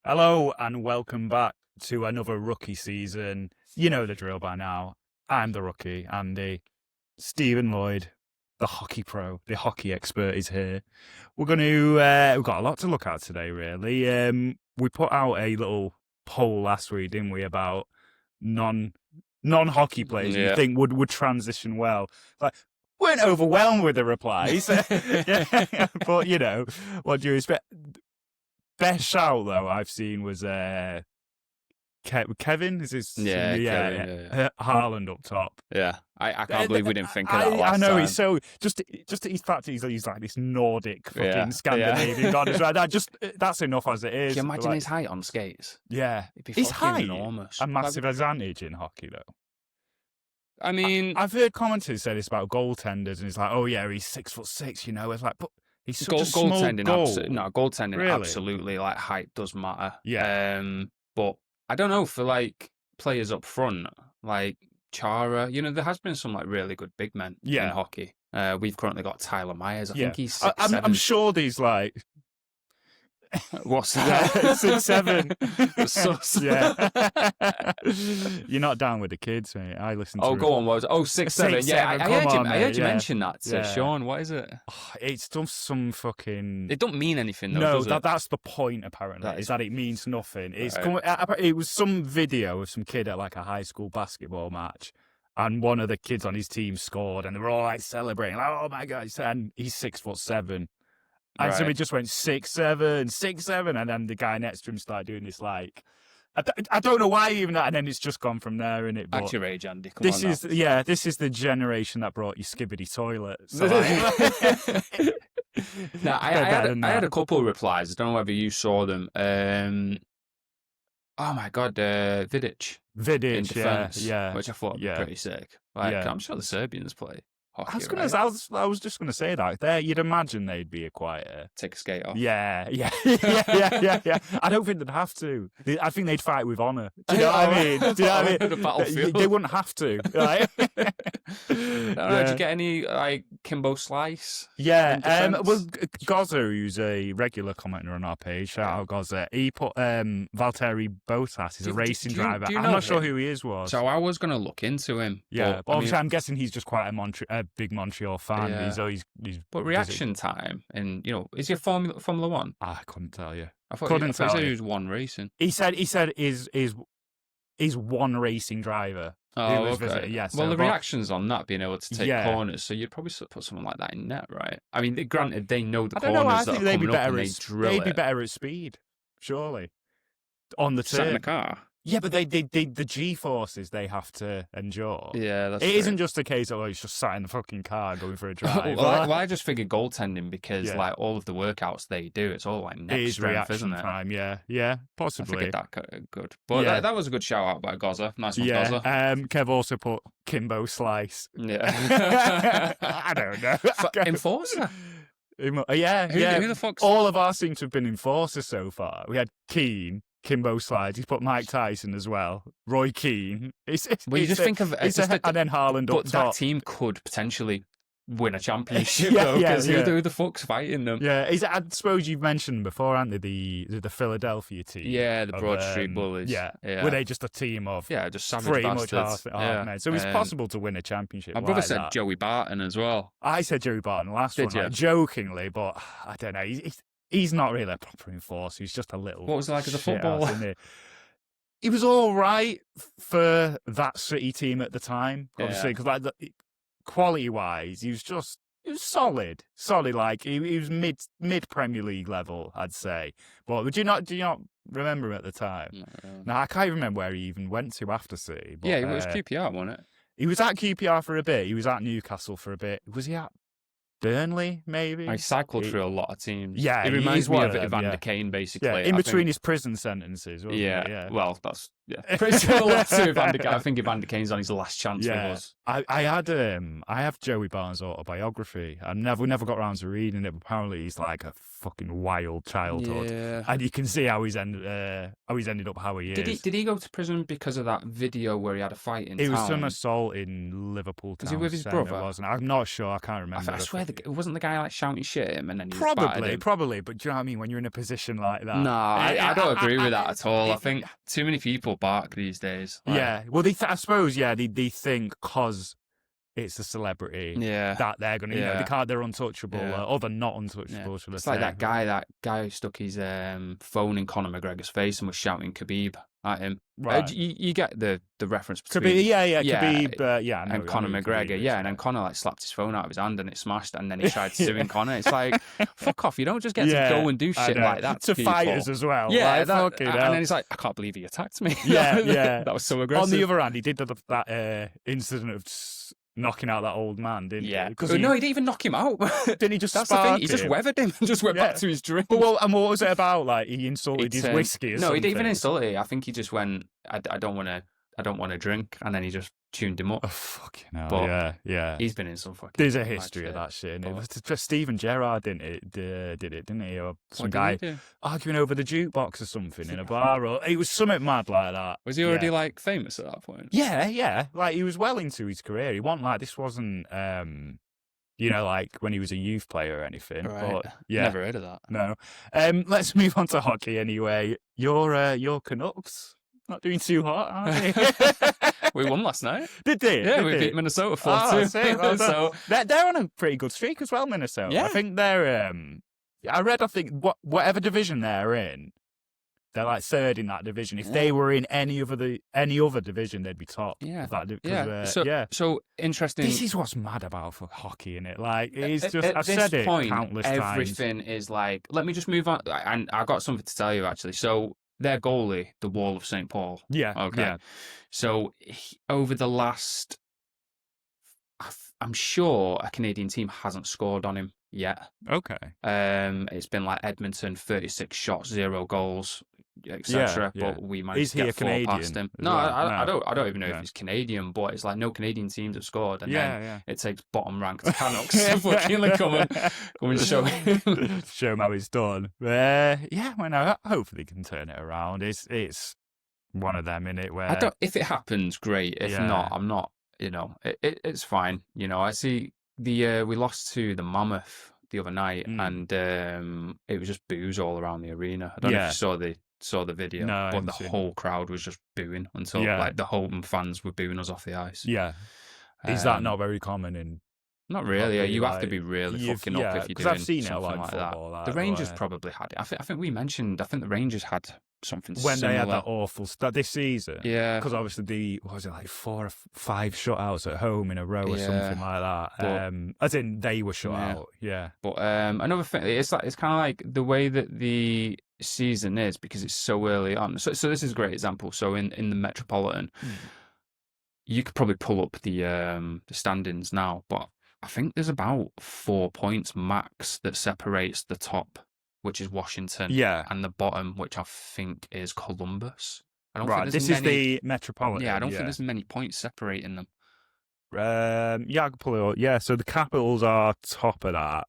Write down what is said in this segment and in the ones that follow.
Hello and welcome back to another rookie season. You know the drill by now. I'm the rookie, Andy. Stephen Lloyd, the hockey pro, the hockey expert, is here. We're going to, we've got a lot to look at today, really. We put out a little poll last week, didn't we, about non-hockey players you think would transition well. Like, weren't overwhelmed with the replies. But, you know, what do you expect? Best shout, though, I've seen was Kevin. Is his Kevin, Haaland up top. Yeah, I can't believe we didn't think of that last I know time. he's so just his fact he's like this Nordic fucking Scandinavian god. That's enough as it is. Can you imagine his height on skates? Yeah, his height enormous. A massive advantage in hockey, though. I mean, I've heard commenters say this about goaltenders, and it's like, oh yeah, he's 6'6", you know. It's like, but he's such a small goal. Goaltending, really? Absolutely. Like height does matter. Yeah. But I don't know for like players up front, like Chara. You know, there has been some like really good big men in hockey. We've currently got Tyler Myers. I think he's 6'7". I'm sure these like. What's that? 6'7". Yeah. You're not down with the kids, mate. I listen to go on. What was it? 6'7". Yeah, I heard you mention that to Sean. What is it? It's just some fucking... It don't mean anything, though, No, that's the point, apparently, is that it means nothing. It's it was some video of some kid at like a high school basketball match, and one of the kids on his team scored, and they were all like celebrating, like, oh my God, and he's 6'7". And so we just went 6'7", and then the guy next to him started doing this like, I don't know why even that, and then it's just gone from there, innit? But at your age, Andy, this is the generation that brought you Skibbity toilet. So now, I had a couple of replies. I don't know whether you saw them. Oh my God, Vidic in defense, which I thought would be pretty sick. Like, I'm sure the Serbians play hockey, I was just going to say that. There, you'd imagine they'd be a quieter. Take a skate off. Yeah. I don't think they'd have to. I think they'd fight with honour. Do you know what I mean? The battlefield. They wouldn't have to. Right? Did you get any like Kimbo Slice? Yeah. Well, Gaza, who's a regular commenter on our page, shout out Gaza. He put Valtteri Bottas. He's a racing driver. I'm not sure who he is. So I was going to look into him. Yeah, but obviously I'm guessing he's just quite a big Montreal fan. Yeah. He's but reaction time, and you know, is he a Formula One? I couldn't tell you. I thought he said he was one racing. He said is one racing driver. Oh, okay. Yes. Well, the reactions on that being able to take corners, so you'd probably put someone like that in net, right? I mean, granted, they know the corners that are coming up and they drill it. They'd be better at speed, surely. On the turn. Sat in the car. Yeah, but the G-forces they have to endure. Yeah, that's It isn't just a case of, he's just sat in the fucking car going for a drive. I just figure goaltending because, like, all of the workouts they do, it's all, like, neck strength, isn't it? Time, yeah, possibly. I figured that good. But that was a good shout-out by Gaza. Nice one, Gaza. Kev also put Kimbo Slice. Yeah. I don't know. Enforcer? Who the fuck's... All of ours seem to have been enforcers so far. We had Keane, Kimbo Slides. He's put Mike Tyson as well. Roy Keane. You just think of and then Haaland up top. But that team could potentially win a championship, though, because who the fuck's fighting them? Yeah, I suppose you've mentioned before, haven't they, the Philadelphia team? Yeah, the Broad Street Bullies. Yeah. Were they just a team of just savage pretty bastards? much men? So it's possible to win a championship. My brother said Joey Barton as well. I said Joey Barton last one, like, jokingly, but I don't know. He's not really a proper enforcer. He's just a little... What was he like as a footballer? He was all right for that City team at the time, obviously, because like quality-wise, he was solid. Like he was mid Premier League level, I'd say. But do you not remember him at the time? No, I can't even remember where he even went to after City. But, it was QPR, wasn't it? He was at QPR for a bit. He was at Newcastle for a bit. Was he at Burnley, maybe? I cycled through a lot of teams. Yeah, it reminds me of Evander Kane, basically. Yeah, in between his prison sentences, wasn't it? Yeah, well, that's pretty similar to Evander Kane. I think Evander Kane's on his last chance with us. I have Joey Barton's autobiography. We never got around to reading it, but apparently he's like a fucking wild childhood, and you can see how he's ended up how he is. Did he go to prison because of that video where he had a fight in town? It was an assault in Liverpool town. Was he with his brother? Wasn't it? I'm not sure. I can't remember. I swear wasn't the guy like shouting shit at him and then he probably. But do you know what I mean? When you're in a position like that, no, I don't agree with that at all. I think too many people bark these days. Like, yeah, well, I suppose they think because it's a celebrity that they're gonna, they're untouchable, or they're not untouchable. Yeah. It's like that guy who stuck his phone in Conor McGregor's face and was shouting Khabib at him. Right. You get the reference between Khabib, and Conor McGregor, and then Conor like slapped his phone out of his hand and it smashed, and then he tried suing Conor. It's like, fuck off! You don't just get to go and do shit like that to fighters as well. Yeah, and then he's like, I can't believe he attacked me. Yeah, that was so aggressive. On the other hand, he did that incident of knocking out that old man, didn't he? No, he didn't even knock him out. Didn't he just That's the thing. He just weathered him and just went back to his drink. Well, and what was it about? Like, he insulted his whiskey or something? No, he didn't even insult it. I think he just went, I don't want to drink, and then he just tuned him up. Oh, fucking hell. But yeah. He's been in some fucking... There's a history of that shit. It was just Steven Gerrard did it, didn't he? Or some guy arguing over the jukebox or something in a bar. Or it was something mad like that. Was he already, like, famous at that point? Yeah. Like, he was well into his career. He wasn't like, this wasn't... like when he was a youth player or anything. Right. But yeah. Never heard of that. No. Let's move on to hockey anyway. Your Canucks not doing too hot, are they? We won last night. Did they? Yeah, we beat Minnesota 4-2. Well, so they're on a pretty good streak as well, Minnesota. Yeah. I think they're I think whatever division they're in, they're like third in that division. If they were in any other division, they'd be top. Yeah. So interesting. This is what's mad about for hockey, innit? Like, it's just, at I've this said it point, countless times. Everything is like, let me just move on. And I've got something to tell you, actually. So, their goalie, the Wall of St. Paul. Yeah. Okay. Yeah. So, over the last, I'm sure a Canadian team hasn't scored on him yet. Okay. It's been like Edmonton, 36 shots, 0 goals, etc. Yeah. But we managed to get 4 past him. No, I don't even know if he's Canadian, but it's like no Canadian teams have scored, and then it takes bottom ranked Canucks to fucking come and show him. Show him how it's done. Hopefully can turn it around. It's one of them, innit? Where if it happens, great. If not, I'm not. It's fine. I see we lost to the Mammoth the other night, and it was just boos all around the arena. I don't know if you saw the video, but the whole crowd was just booing until like the home fans were booing us off the ice. Yeah, is that not very common in? Not really. You have to be really fucking up if you're doing I've seen something like that. The Rangers probably had it. I think we mentioned. I think the Rangers had something when similar. They had that awful start this season. Yeah, because obviously what was it, like 4 or 5 shutouts at home in a row or something like that. But, as in they were shut out. Yeah. But another thing, it's kind of like the way that the season is, because it's so early on. So this is a great example. So in the Metropolitan, you could probably pull up the standings now, but I think there's about 4 points max that separates the top, which is Washington, and the bottom, which I think is Columbus. I don't think this is the Metropolitan. Yeah, I don't think there's many points separating them. I can pull it up. Yeah, so the Capitals are top of that,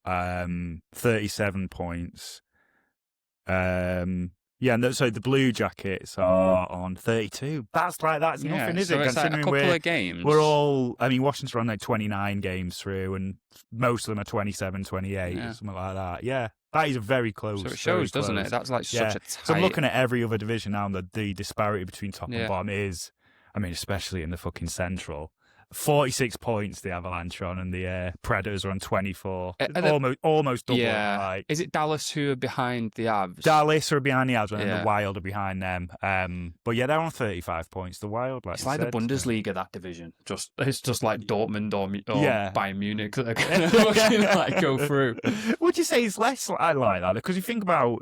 37 points. So the Blue Jackets are on 32. That's nothing, is it? It's Considering like a couple of games. We're all, Washington's on like 29 games through, and most of them are 27, 28, something like that. Yeah, that is very close. So it shows, doesn't it? That's like such a tight... So I'm looking at every other division now, and the disparity between top and bottom is, especially in the fucking Central. 46 points the Avalanche are on, and the Predators are on 24. Almost double. Yeah. Is it Dallas who are behind the Avs? Dallas are behind the Avs, and the Wild are behind them. But they're on 35 points. The Wild, it's like the Bundesliga, that division. It's just like Dortmund or Bayern Munich that are going to go through. Would you say it's less like that? Because you think about,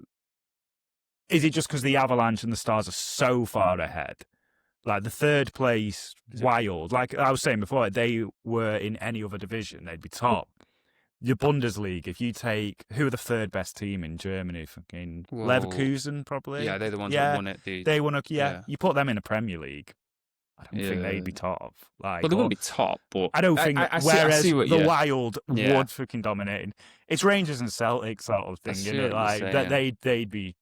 is it just because the Avalanche and the Stars are so far ahead? Like the third place Wild, like I was saying before, they were in any other division, they'd be top. Your Bundesliga, if you take, who are the third best team in Germany? Fucking Leverkusen, probably. Yeah, they're the ones that won it. They won you put them in the Premier League. I don't think they'd be top. They wouldn't be top, but I don't think. Whereas the Wild would fucking dominate. It's Rangers and Celtics sort of thing, isn't it? Like they'd be.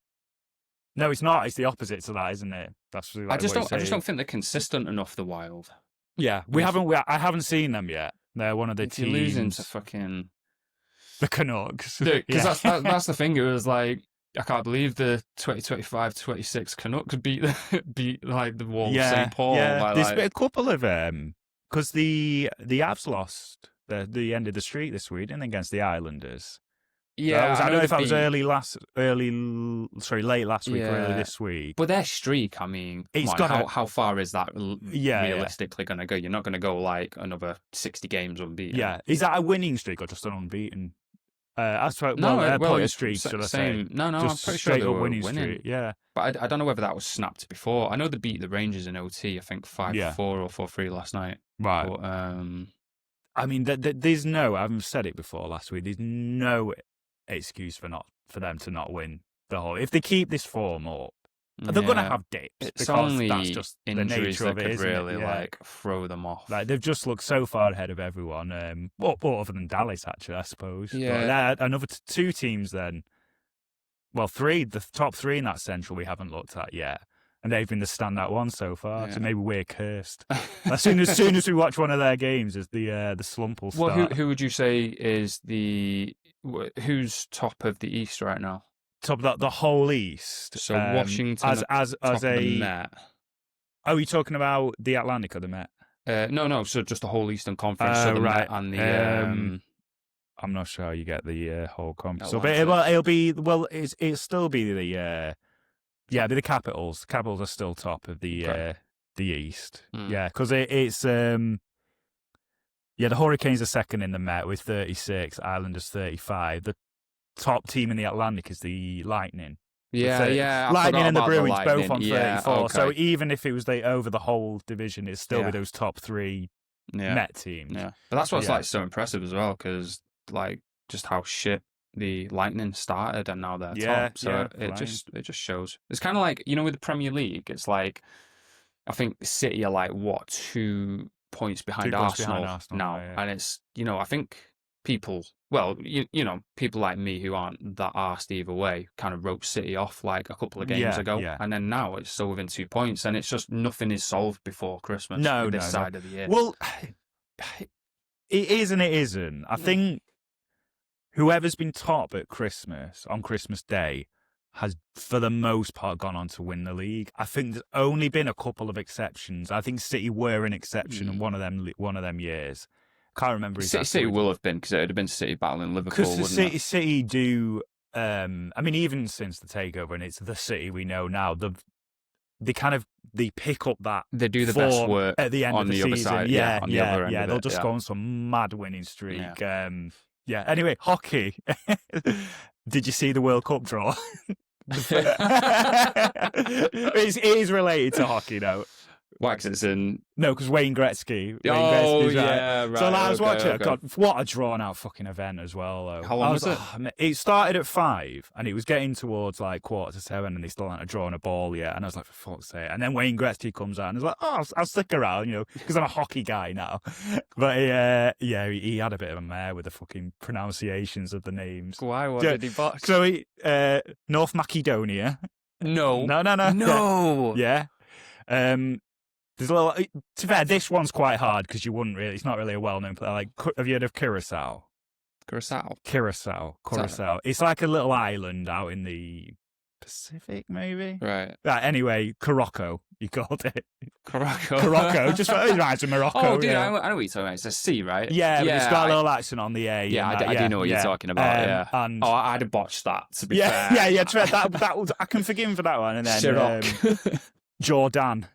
No, it's not. It's the opposite to that, isn't it? That's really I just don't think they're consistent enough. The Wild. Yeah, I haven't seen them yet. They're one of the teams. You're losing to fucking The Canucks. Because that's the thing. It was like, I can't believe the 2025-26 Canucks beat like the Wolves, St. Paul. Yeah, there's like, been a couple of because the Avs lost the end of the streak this week, didn't they, against the Islanders. Yeah, I don't know if that was late last week or early this week. But their streak, I mean, how far is that realistically going to go? You're not going to go like another 60 games unbeaten. Yeah, is that a winning streak or just an unbeaten? Point streak, should I say? No, just I'm pretty sure they were winning. Streak, yeah. But I don't know whether that was snapped before. I know they beat the Rangers in OT, I think 5-4 or 4-3 last night. Right. But, I mean, there's no, I've said it before last week, there's no excuse for them to not win the whole. If they keep this form up, they're going to have dips. It's only that's just injuries the nature that of it, could really like throw them off. Like they've just looked so far ahead of everyone. Other than Dallas, actually, I suppose. Yeah. But another two teams then. Well, the top three in that central we haven't looked at yet. And they've been the standout one so far, so maybe we're cursed. As soon as we watch one of their games, is the slump will start. Well, who would you say is who's top of the East right now? Top of the whole East. So Washington as the Met. Oh, are you talking about the Atlantic or the Met? No. So just the whole Eastern Conference. So the Met and the. I'm not sure how you get the whole conference. So, but it'll still be the. Be the Capitals. The Capitals are still top of the East. Yeah, because it's the Hurricanes are second in the Met with 36, Islanders 35. The top team in the Atlantic is the Lightning. Yeah. Lightning and the Bruins both on 34. Okay. So even if it was over the whole division, it'd still be those top three Met teams. Yeah, but that's what's like so impressive as well, because like just how shit the Lightning started and now they're top. So it just shows. It's kind of like, with the Premier League, it's like, I think City are like 2 points behind Arsenal now. Yeah. And it's, I think people, people like me who aren't that arsed either way kind of wrote City off like a couple of games ago. Yeah. And then now it's still within 2 points, and it's just nothing is solved before Christmas this side of the year. Well, it is and it isn't. I think whoever's been top at Christmas, on Christmas Day, has, for the most part, gone on to win the league. I think there's only been a couple of exceptions. I think City were an exception in one of them years. Can't remember exactly. City will have been, because it would have been City battling Liverpool, wouldn't it? City do, even since the takeover, and it's the City we know now, they pick up that. They do the best work at the end on of the the season. other side. On the other end of they'll it, just go on some mad winning streak. Yeah. Anyway, hockey. Did you see the World Cup draw? It is related to hockey, though. Why? Because it's in... No, because Wayne Gretzky. Right. So I was watching it. God, what a drawn-out fucking event as well, though. How long was it? It started at 5, and it was getting towards, 7:15, and they still hadn't drawn a ball yet. And I was like, for fuck's sake. And then Wayne Gretzky comes out, and I was like, I'll stick around, because I'm a hockey guy now. But, he had a bit of a mare with the fucking pronunciations of the names. Why? What did he box? So, North Macedonia. No. No. Yeah. There's a little. To be fair, this one's quite hard because you wouldn't really. It's not really a well-known player. Like, have you heard of Curacao? Curacao. It's like a little island out in the Pacific, maybe. Right. Anyway, Morocco. You called it. Morocco. Just reminds of Morocco. Oh, dude, I know what you're talking about. It's a C, right? Yeah, but it's got a little accent on the A. Yeah, I do know what you're talking about. Yeah. And I'd have botched that. To be fair. Yeah. That was. I can forgive him for that one. And then Jordan.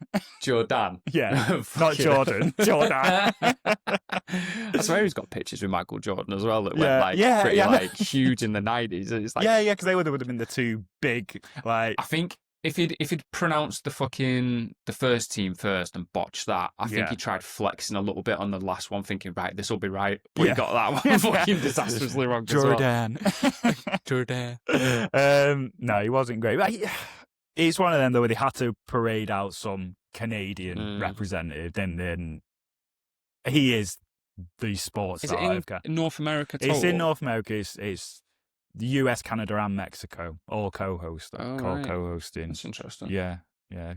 Yeah. Not Jordan. Jordan. I swear he's got pictures with Michael Jordan as well that went pretty huge in the 90s. It's like, because they would have been the two big, like... I think if he'd pronounced the first team first and botched that, I think he tried flexing a little bit on the last one, thinking, right, this will be right. But he got that one fucking disastrously wrong Jordan. Jordan. No, he wasn't great. But it's one of them, though, where they had to parade out some Canadian representative, then he is the sports star. Is it in North America total? It's in North America. It's the US, Canada, and Mexico all co-hosting. That's interesting. Yeah. Yeah.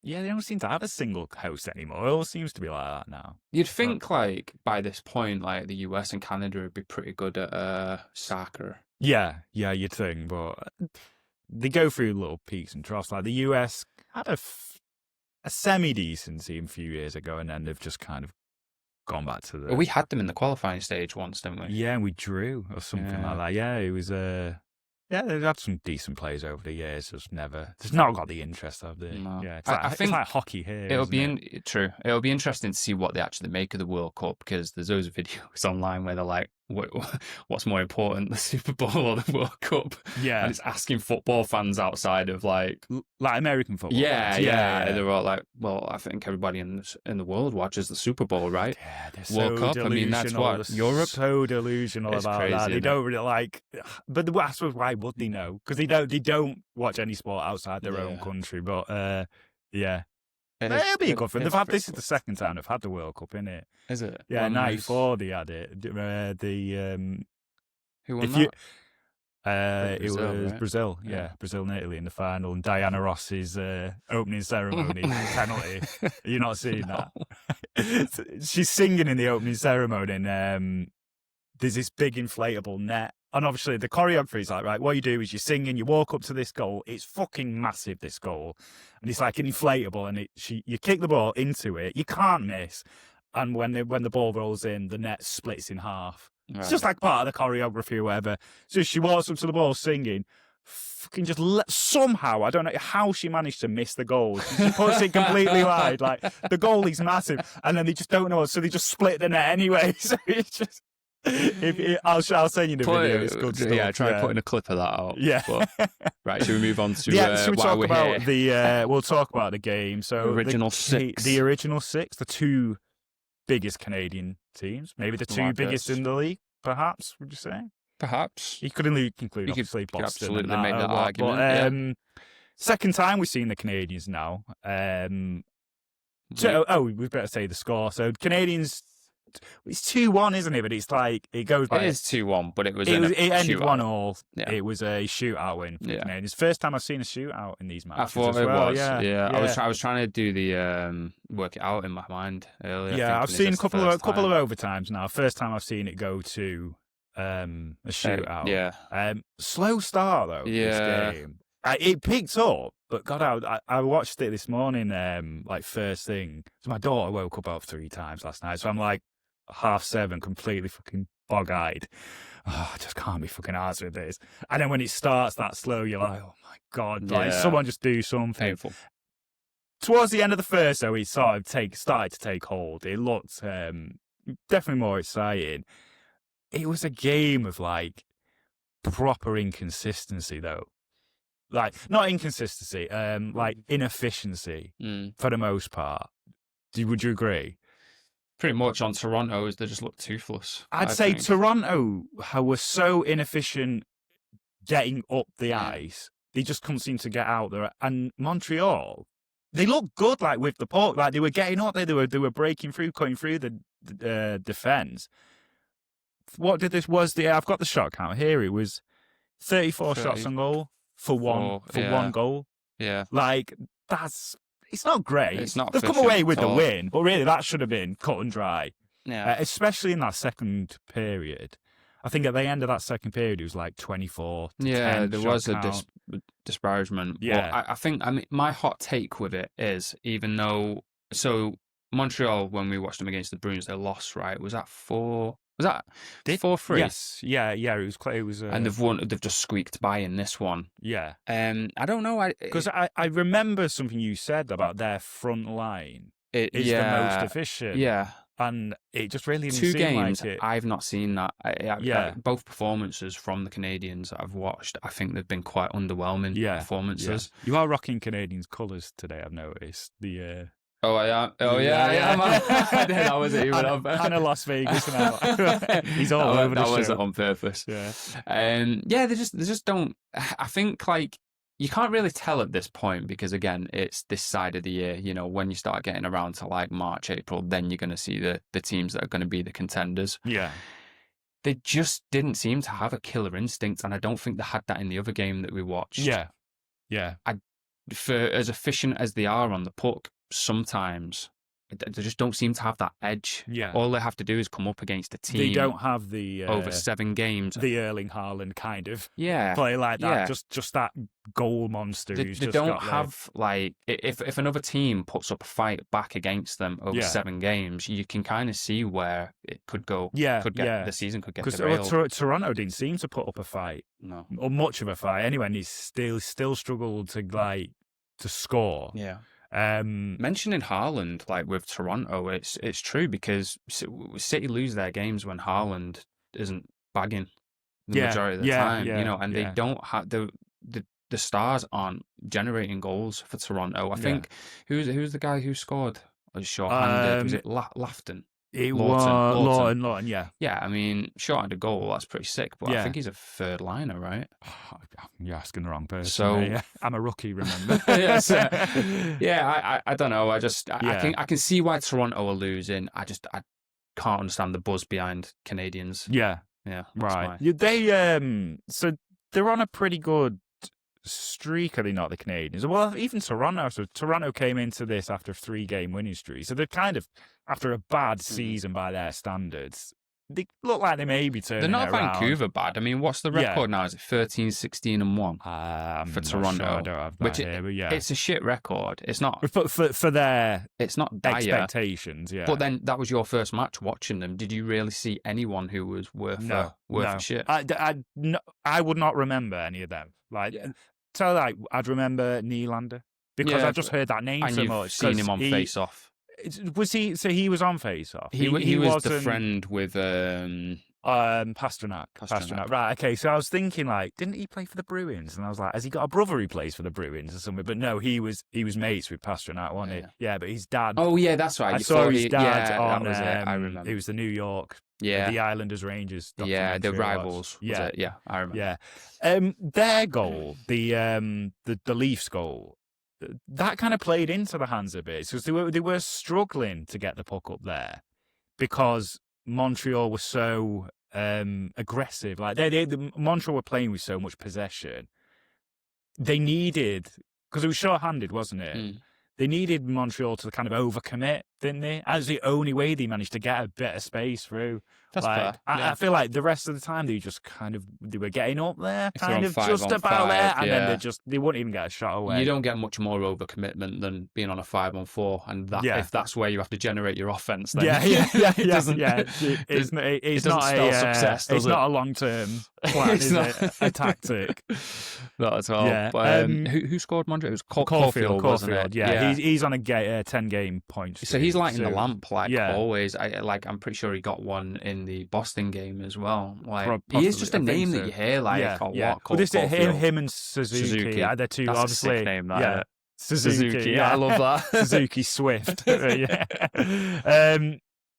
Yeah, they don't seem to have a single host anymore. It all seems to be like that now. You'd think, like, by this point, like, the US and Canada would be pretty good at soccer. Yeah, you'd think, but they go through little peaks and troughs. Like the US had a semi-decent team a few years ago, and then they've just kind of gone back to the... Well, we had them in the qualifying stage once, didn't we? Yeah, and we drew or something like that. Yeah, it was... Yeah, they've had some decent players over the years. Just not got the interest of the... No. Yeah, I think it's like hockey here. True. It'll be interesting to see what they actually make of the World Cup, because there's those videos online where they're like, what's more important, the Super Bowl or the World Cup? Yeah. And it's asking football fans outside of like American football. Yeah. They're all like, well, I think everybody in the world watches the Super Bowl, right? Yeah, they're World Cup. I mean, that's what Europe. So delusional about crazy, that. They don't really like. But I suppose why would they know? Because they don't watch any sport outside their own country. But yeah. It'll be a good thing. This is the second time they've had the World Cup, isn't it? Is it? Yeah, 94 they had it. Who won that? It was right? Brazil. Yeah, Brazil and Italy in the final, and Diana Ross's opening ceremony penalty. You're not seeing that? She's singing in the opening ceremony, and there's this big inflatable net. And obviously the choreography is like, right, what you do is you sing and you walk up to this goal. It's fucking massive, this goal. And it's like an inflatable, and you kick the ball into it. You can't miss. And when the ball rolls in, the net splits in half. Right. It's just like part of the choreography or whatever. So she walks up to the ball singing, fucking just somehow, I don't know how she managed to miss the goal. She puts it completely wide. Like, the goalie's massive. And then they just don't know. So they just split the net anyway. So it's just... I'll send you the video. It's good stuff. Yeah, try putting a clip of that out. Yeah. But, right, should we move on to should we why talk we're about here? we'll talk about the game. So the original six. The original six, the two biggest Canadian teams, maybe the two biggest in the league, perhaps, would you say? Perhaps. You could include obviously Boston. Absolutely make that argument. But, second time we've seen the Canadians now. We better say the score. So Canadians... It's 2-1, isn't it? But it's like it goes by. It is 2-1, but it ended 1-1. Yeah. It was a shootout win. Yeah, it's the first time I've seen a shootout in these matches. I thought it was. Yeah. I was trying to do the work it out in my mind earlier. Yeah, I've seen a couple of overtimes now. First time I've seen it go to a shootout. Slow start though. Yeah. This game. It picked up, but God, I watched it this morning. Like first thing. So my daughter woke up about 3 times last night. So I'm like. 7:30, completely fucking bog-eyed. Oh, I just can't be fucking arsed with this. And then when it starts that slow, you're like, oh my God, like someone just do something. Painful. Towards the end of the first, though, it sort of started to take hold. It looked definitely more exciting. It was a game of like proper inconsistency, though. Like, not inconsistency, like inefficiency for the most part. Would you agree? Pretty much on Toronto, they just look toothless. I'd say think. Toronto were so inefficient getting up the ice, they just couldn't seem to get out there. And Montreal, they looked good, like with the puck, like they were getting up there, they were breaking through, cutting through the defense. What did this was the? I've got the shot count here. It was 34 shots on goal for one goal. Yeah, like that's. It's not great. It's not. They've come away with the win, but really that should have been cut and dry. Yeah. Especially in that second period. I think at the end of that second period, it was like 24 to 10 there was a disparagement. Yeah. Well, I mean, my hot take with it is, even though... So, Montreal, when we watched them against the Bruins, they lost, right? Was that 4... Was that 4-3? Yes. Yeah. It was. And they've won. They've just squeaked by in this one. Yeah. I don't know. Because I remember something you said about their front line is the most efficient. Yeah. And it just really didn't 2 seem games, like it. I've not seen that. Both performances from the Canadians that I've watched, I think they've been quite underwhelming performances. Yeah. You are rocking Canadians colours today, I've noticed. Oh, I am. Oh, yeah. That was it. And a Las Vegas now. He's all over the show. That was it on purpose. Yeah. They just don't. I think like you can't really tell at this point because again, it's this side of the year. You know, when you start getting around to like March, April, then you're going to see the teams that are going to be the contenders. Yeah. They just didn't seem to have a killer instinct, and I don't think they had that in the other game that we watched. Yeah. Yeah. for as efficient as they are on the puck, sometimes they just don't seem to have that edge. Yeah. All they have to do is come up against a team. They don't have the over 7 games. The Erling Haaland kind of Yeah, play like that. yeah. Just that goal monster. They who's just don't got have like if another team puts up a fight back against them over Yeah. 7 games, you can kind of see where it could go. Yeah, The season could get because derailed. Toronto didn't seem to put up a fight, No, or much of a fight anyway, and he still struggled to score. yeah. Mentioning Haaland, like with Toronto, it's true because City lose their games when Haaland isn't bagging the majority of the time, and they don't have the stars aren't generating goals for Toronto. I think who's the guy who scored short-handed? Was it Lafton? It was Lawton, yeah. Yeah, I mean, short-handed goal, that's pretty sick, but I think he's a third liner, right? You're asking the wrong person. So I'm a rookie, remember? Yes, I don't know. I can see why Toronto are losing. I can't understand the buzz behind Canadiens. Yeah. Right. So they're on a pretty good streak, are they not, the Canadiens? Well, even Toronto. So Toronto came into this after a 3-game winning streak. So they're kind of, after a bad season by their standards, they look like they may be turning They're not it around. Vancouver bad. I mean, what's the record now? Is it 13, 16 and 1 for Toronto? Sure, I don't have that here, but yeah. It's a shit record. It's not for their it's not dire, expectations, yeah. But then that was your first match watching them. Did you really see anyone who was worth a shit? I would not remember any of them. I'd remember Nylander because I've just heard that name and so you've much. Seen him on Face Off. Was he? So he was on Face Off. He was the friend with Pasternak. Right. Okay. So I was thinking, didn't he play for the Bruins? And I was like, has he got a brother who plays for the Bruins or something? But no, he was mates with Pasternak, wasn't he? Yeah. But his dad. Oh yeah, that's right. I saw his dad on. That was it. I remember. It was the New York. Yeah. The Islanders Rangers. Yeah, the rivals. Yeah. I remember. Yeah. Their goal, the Leafs goal, that kind of played into the hands a bit because they were struggling to get the puck up there because Montreal was so aggressive. Montreal were playing with so much possession. They needed, because it was short-handed, wasn't it? They needed Montreal to kind of overcommit, didn't they? As the only way they managed to get a bit of space through. That's fair. I feel like the rest of the time they just they were getting up there, kind of just about there, and then they wouldn't even get a shot away. You don't get much more overcommitment than being on a 5-on-4, and if that's where you have to generate your offense, then it doesn't. It's not spell success. It's not a long-term plan, is it? A tactic. Not at all. Yeah. But, who scored Montreal? It was Caulfield, wasn't it? Yeah. He's on a 10-game point streak. So he's lighting the lamp always. I'm pretty sure he got one in the Boston game as well. He is just a name that you hear. Well, this is him and Suzuki. They're two, that's obviously. A sick name, that. Suzuki. Yeah, I love that. Suzuki Swift.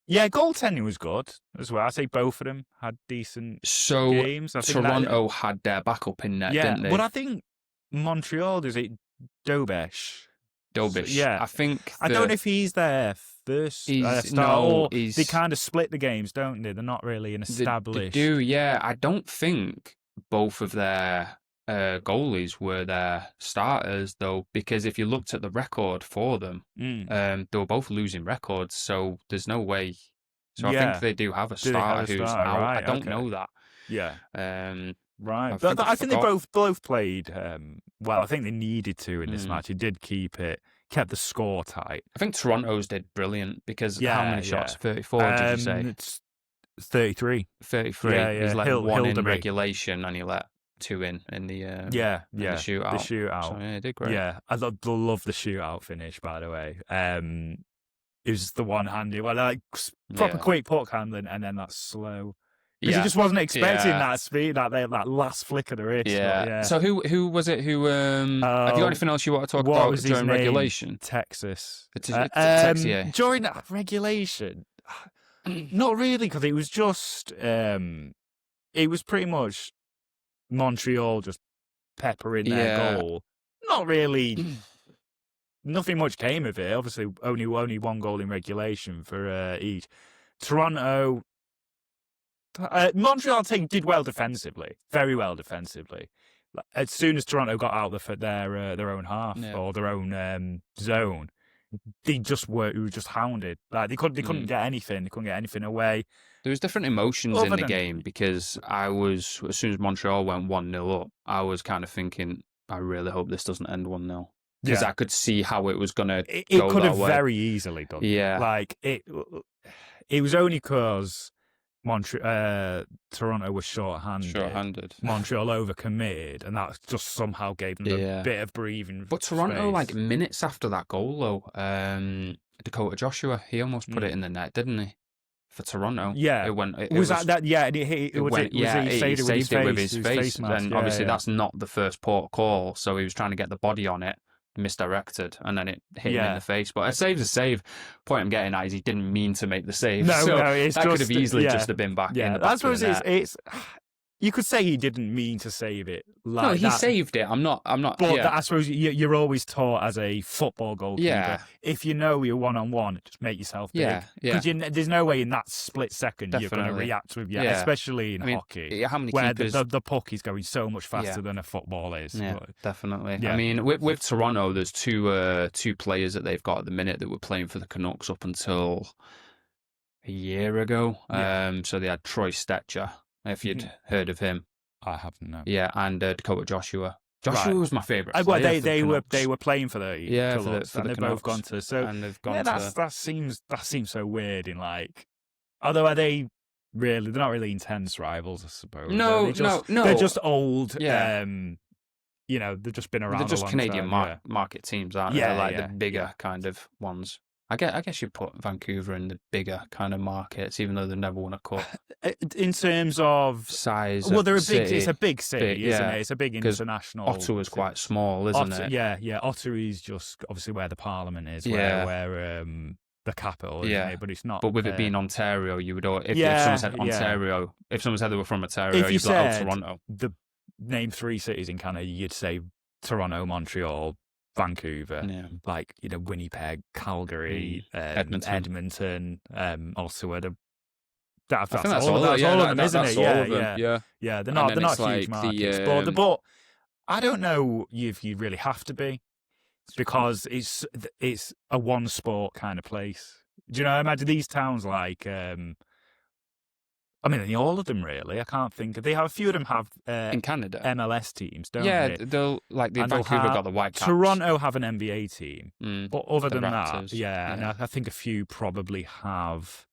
Goaltending was good as well. I say both of them had decent games. Toronto had their backup in net, didn't they? But I think Montreal, is it Dobish? Yeah. I don't know if he's their first star, they kind of split the games, don't they? They're not really an established. They do, yeah. I don't think both of their goalies were their starters, though, because if you looked at the record for them, they were both losing records, so there's no way. So I think they do have a starter who's out. Right, I don't know that. Yeah. Right. I think they both played well. I think they needed to in this match. It did kept the score tight. I think Toronto's did brilliant because how many shots? 34, did you say? It's 33. 33. Yeah. He's let one in regulation and he let 2 in the shootout. The shootout. So, he did great. Yeah, I love the shootout finish, by the way. It was the one-handed, proper quick puck handling, and then that slow. Because he just wasn't expecting that speed, that last flick of the wrist. Yeah. So who was it who... have you got anything else you want to talk about during regulation? Texas. Texas. During regulation, not really, because it was just... it was pretty much Montreal just peppering their goal. Not really... Nothing much came of it. Obviously, only one goal in regulation for each. Toronto... Montreal did well defensively, very well defensively. as soon as Toronto got out of their own half or their own zone, they were just hounded. Like they couldn't get anything. They couldn't get anything away. There was different emotions in the game because as soon as Montreal went 1-0 up, I was kind of thinking, I really hope this doesn't end 1-0. Because I could see how it was going to go It could have way. very easily done. Yeah. Like, it was only because Toronto was short-handed. Montreal overcommitted, and that just somehow gave them a bit of breathing But Toronto, like, minutes after that goal, though, Dakota Joshua, he almost put it in the net, didn't he? For Toronto. Yeah. He saved it with his face. And obviously that's not the first port call, so he was trying to get the body on it, misdirected, and then it hit him in the face. But a save's a save. Point I'm getting at is he didn't mean to make the save. No, that could have easily just have been back in the back. I suppose it's you could say he didn't mean to save it. No, he saved it. I'm not. But I suppose you're always taught as a football goalkeeper, if you know you're 1-on-1, just make yourself big. Because there's no way in that split second you're going to react with especially in hockey, how many where keepers... the puck is going so much faster than a football is. Yeah, definitely. I mean, with Toronto, there's two players that they've got at the minute that were playing for the Canucks up until a year ago. So they had Troy Stetcher. If you'd heard of him. I haven't, no. Yeah, and Dakota Joshua. Joshua was my favourite. Well, they were playing for the Canucks, and they've both gone to. So and they've gone that seems so weird. In like, although are they really? They're not really intense rivals, I suppose. No. They're just old. Yeah. They've just been around. They're just a long Canadian time, market teams, aren't they? They're like the bigger kind of ones. I guess you put Vancouver in the bigger kind of markets, even though they've never won a cup. In terms of size, well, it's a big city, isn't it? It's a big international. Ottawa's quite small, isn't it? Yeah. Ottawa is just obviously where the Parliament is, where the capital, isn't it? But it's not. But with it being Ontario, you would if someone said Ontario, if someone said they were from Ontario, you'd be like, Toronto. The name 3 cities in Canada, you'd say Toronto, Montreal, Vancouver, like Winnipeg, Calgary, Edmonton, Ottawa. That's all of them, isn't it? Yeah. They're not huge markets, but I don't know if you really have to be, because it's a one sport kind of place. Do you know? Imagine these towns like. I mean, all of them really. I can't think. They have a few of them have in Canada MLS teams, don't they? Yeah, they'll like Vancouver got the Whitecaps. Toronto have an NBA team, but other than Raptors, that, and I think a few probably have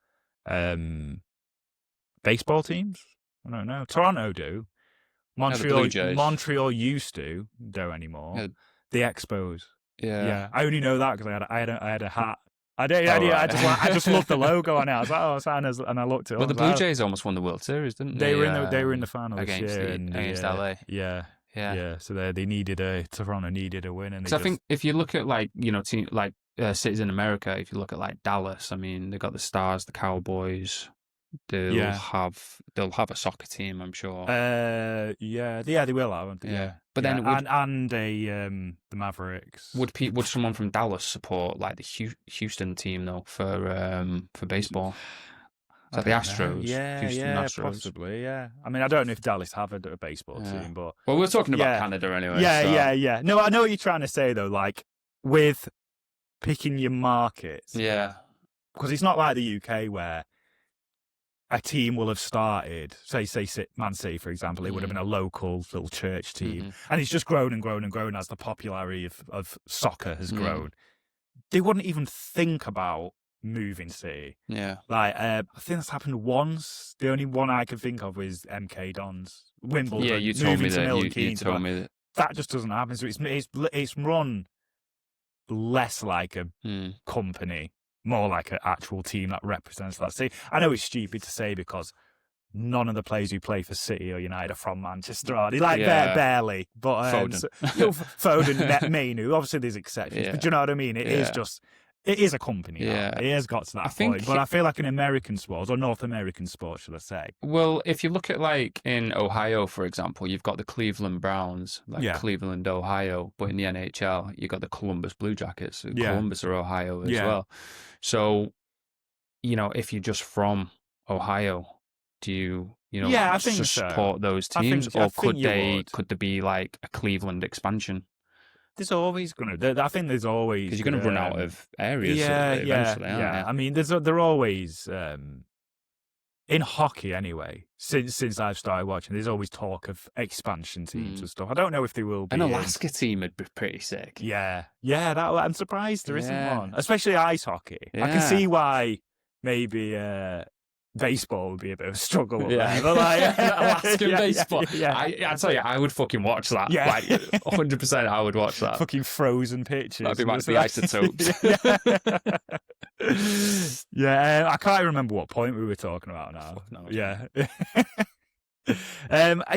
baseball teams. I don't know. Toronto do. Montreal used to, don't anymore. Yeah. The Expos. Yeah. I only know that because I had a hat. I just loved the logo on it. I was like, oh, it's Anna's, and I looked at it. Well, the Blue Jays almost won the World Series, didn't they? They were in the final against this year against LA. Yeah. So Toronto needed a win, and I think if you look at cities in America, if you look at like Dallas, I mean, they got the Stars, the Cowboys. They'll have a soccer team, I'm sure. They will have. Yeah, but then the Mavericks. Would someone from Dallas support like the Houston team though for baseball? Is that the Astros? Houston Astros. Possibly. Yeah. I mean, I don't know if Dallas have a baseball team, but we're talking about Canada anyway. Yeah. No, I know what you're trying to say though. Like with picking your markets. Yeah. Because it's not like the UK where a team will have started, say Man City, for example, it would have been a local little church team, and it's just grown and grown and grown as the popularity of soccer has grown. They wouldn't even think about moving City. Yeah. Like, I think that's happened once. The only one I can think of is MK Dons, Wimbledon. Yeah, you told me that. You told me that. That just doesn't happen. So it's run less like a company, more like an actual team that represents that city. I know it's stupid to say because none of the players who play for City or United are from Manchester, are they? Barely. But Foden. Foden, Mainu, obviously there's exceptions, but do you know what I mean? It is a company now. It has got to that point. But I feel like an American sport, or North American sport, should I say. Well, if you look at like in Ohio, for example, you've got the Cleveland Browns, Cleveland, Ohio, but in the NHL, you've got the Columbus Blue Jackets. Columbus or Ohio as well. So, if you're just from Ohio, do I think to so. support those teams, or could there be like a Cleveland expansion? There's always going to. I think there's always because you're going to run out of areas. Eventually, aren't you? I mean, they're always in hockey anyway. Since I've started watching, there's always talk of expansion teams and stuff. I don't know if they will be. An Alaska team would be pretty sick. Yeah. I'm surprised there isn't one, especially ice hockey. I can see why maybe baseball would be a bit of a struggle up there. But like, Alaskan baseball. I tell you, I would fucking watch that. Yeah. Like 100%, I would watch that. Fucking frozen pitches. That'd be like the isotopes. I can't remember what point we were talking about now. No,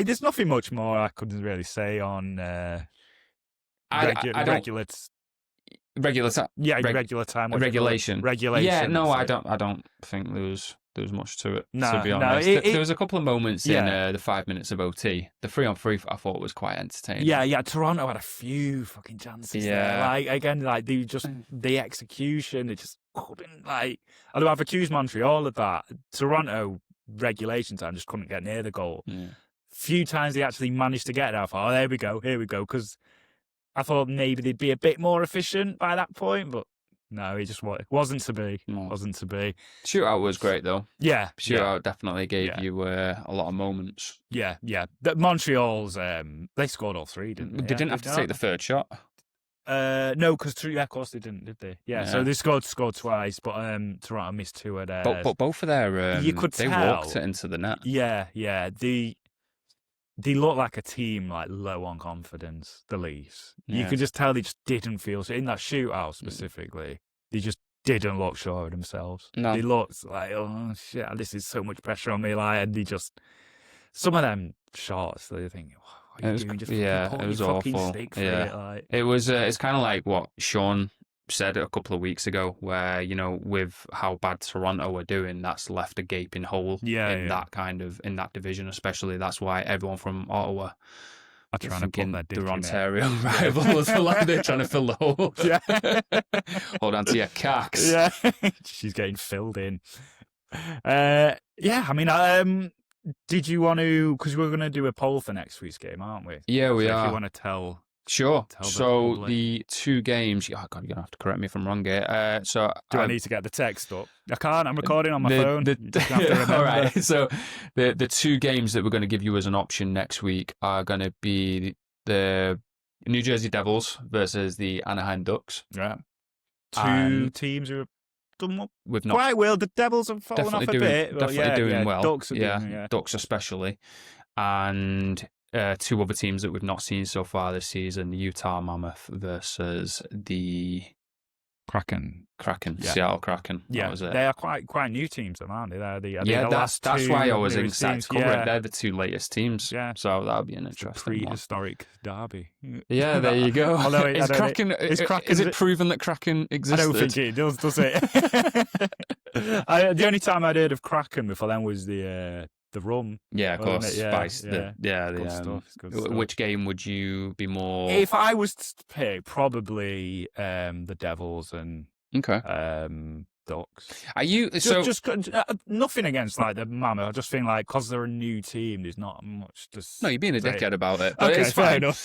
there's nothing much more I couldn't really say on regular time. Regulation. Yeah, no, I don't think there was much to it. To be honest, there was a couple of moments in the 5 minutes of OT. The 3-on-3 I thought was quite entertaining. Yeah. Toronto had a few fucking chances. There. Like again, like the execution. They just couldn't Although I've accused Montreal of that. Toronto regulation time just couldn't get near the goal. Yeah. Few times they actually managed to get it. I thought, here we go, because I thought maybe they'd be a bit more efficient by that point, but no, it wasn't to be. Wasn't to be. Shootout was great though. Yeah, shootout definitely gave you a lot of moments. Yeah. Montreal's they scored all three, didn't they? They didn't have to take the third shot. No, because of course they didn't, did they? Yeah. So they scored twice, but Toronto missed two at. But both of their you could they tell, walked it into the net. Yeah. They look like a team like low on confidence, the Leafs. You could just tell they just didn't feel so. In that shootout specifically, they just didn't look sure of themselves. No. They looked like, oh shit, this is so much pressure on me. And they just, some of them shots, they think, what are you doing? Just it was awful. It was, it's kind of like what Sean said a couple of weeks ago, where with how bad Toronto were doing, that's left a gaping hole in that division. Especially that's why everyone from Ottawa are trying to put their Ontario rivals like they're trying to fill the hole. Hold on to your cacks. She's getting filled in. I mean, did you want to? Because we're going to do a poll for next week's game, aren't we? Yeah, we are. If you want to tell. Sure. So the two games. Oh God, you're gonna have to correct me if I'm wrong here. Do I need to get the text up? I can't. I'm recording on my phone. All right. So the two games that we're going to give you as an option next week are going to be the New Jersey Devils versus the Anaheim Ducks. Yeah. Two teams who have done with quite well. The Devils have fallen off a bit. Definitely doing well. Ducks are doing, Ducks especially, and. Two other teams that we've not seen so far this season: the Utah Mammoth versus the Kraken, Seattle Kraken. Yeah, they are quite new teams, aren't they? That's why I was excited to cover it. They're the two latest teams. Yeah, so that'll be an interesting prehistoric derby. Yeah, there you go. Although is it proven that Kraken existed? I don't think it does it? The only time I'd heard of Kraken before then was the rum. Yeah, of course. Spice. Good stuff. Which game would you be more? If I was to pick, probably the Devils and Ducks. Are you just nothing against like the Mammoth? I just think like because they're a new team, there's not much to. No, you're being a dickhead about it. Okay, it's fair enough.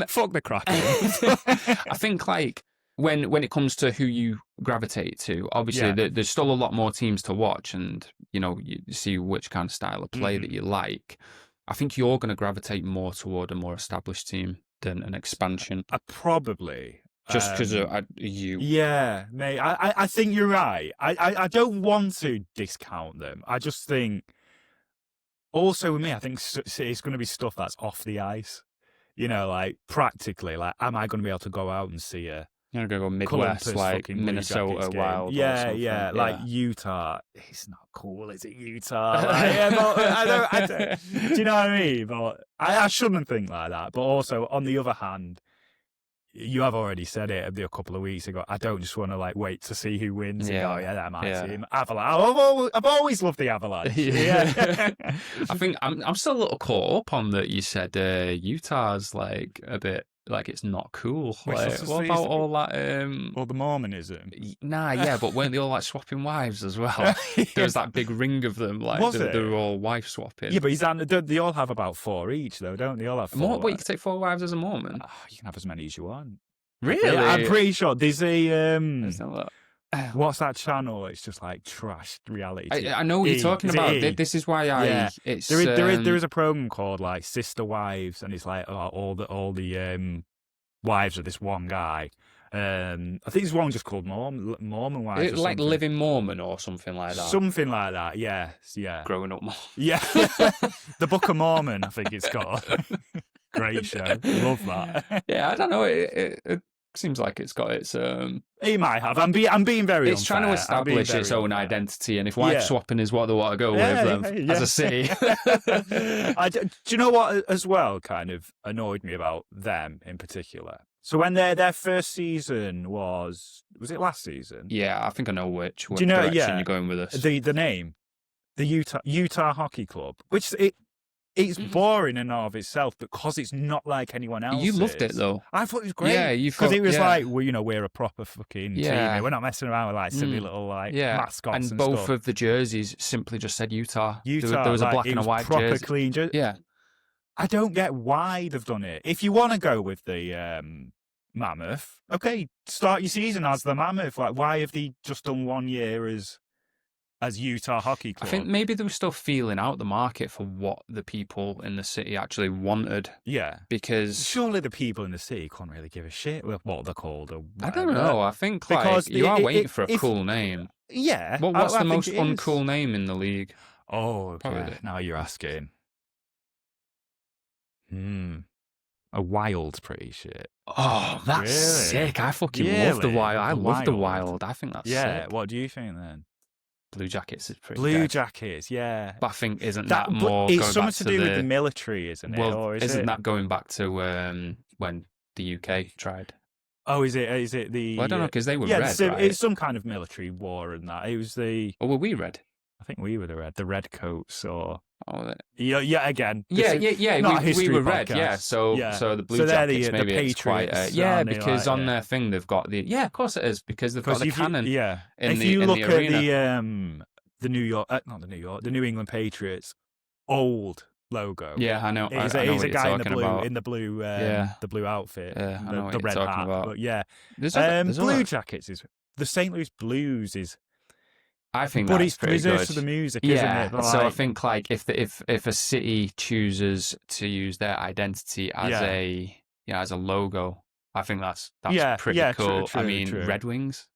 Fuck the Kraken. I think like. When it comes to who you gravitate to, obviously there's still a lot more teams to watch, and you see which kind of style of play that you like. I think you're going to gravitate more toward a more established team than an expansion. Probably just because you. Yeah, mate. I think you're right. I don't want to discount them. I just think also with me, I think it's going to be stuff that's off the ice. Like practically, like am I going to be able to go out and see a You're going to go Midwest, Columbus, like Minnesota Wild. Yeah. Like Utah. It's not cool, is it, Utah? I don't, do you know what I mean? But I shouldn't think like that. But also, on the other hand, you have already said it a couple of weeks ago. I don't just want to wait to see who wins. And go, that's my team. Avalanche. I've always loved the Avalanche. I think I'm still a little caught up on that. You said Utah's a bit like it's not cool. Which Like, what about all that? All the Mormonism. Nah, yeah, but weren't they all like swapping wives as well? There was that big ring of them, like they were all wife swapping. Yeah, but they all have about 4 each, though, don't they? All have 4. What, you can take 4 wives as a Mormon? You can have as many as you want. Really? Yeah, I'm pretty sure there's a Let's have a look. what's that channel? It's just like trash reality. I know what you're talking about. This is why it's there is a program called like Sister Wives, and it's like all the wives of this one guy. I think there's one just called Mormon Wives. Like something. Living Mormon or something like that. Something like that. Yeah. Growing Up Mormon. Yeah. The Book of Mormon, I think it's called. Great show. Love that. Yeah, I don't know. It seems like it's got its. He might have. I'm being very. It's trying to establish its own identity, and if wife swapping is what they want to go with, as a city. Do you know what as well kind of annoyed me about them in particular? So when their first season was it last season? Yeah, I think I know which direction you're going with this. The name, the Utah Hockey Club, which it's boring in and of itself because it's not like anyone else. You loved it though. I thought it was great. Yeah, because it was like, well, we're a proper fucking team. We're not messing around with like silly little mascots and both stuff. of the jerseys simply just said Utah. Utah. There was a black and a white proper jersey. Clean jersey. Yeah. I don't get why they've done it. If you want to go with the Mammoth, okay, start your season as the Mammoth. Like, why have they just done 1 year as Utah Hockey Club? I think maybe they were still feeling out the market for what the people in the city actually wanted. Yeah. Because surely the people in the city couldn't really give a shit with what they're called. Or I don't know. I think because you are waiting for a cool name. Yeah. What's the most uncool name in the league? Oh, okay. Now you're asking. A Wild's pretty shit. Oh, that's sick. I fucking love the Wild. I love the Wild. I think that's sick. What do you think then? Blue Jackets is pretty Blue dead. Jackets, yeah. But I think isn't that more it's going something back to do with the military, isn't it? Well, or isn't that going back to when the UK tried? Oh, is it the... Well, I don't know, because they were red, right? It's some kind of military war and that. It was the... Oh, were we red? I think we were the redcoats or... Oh, yeah, again. Yeah. We were red, podcast. So the Blue Jackets, maybe the it's quite... because on their thing they've got the... Yeah, of course it is, because they've got the cannon in the arena. If you look at the New England Patriots old logo. Yeah, I know. He's a guy in the blue outfit. Yeah, I know what the you're red talking hat. about. But yeah, there's Blue Jackets is the St. Louis Blues is. I think, but that's it's pretty reserved good. to the music, isn't it? Like, so I think like if a city chooses to use their identity as a logo, I think that's pretty cool. True, I mean, true. Red Wings.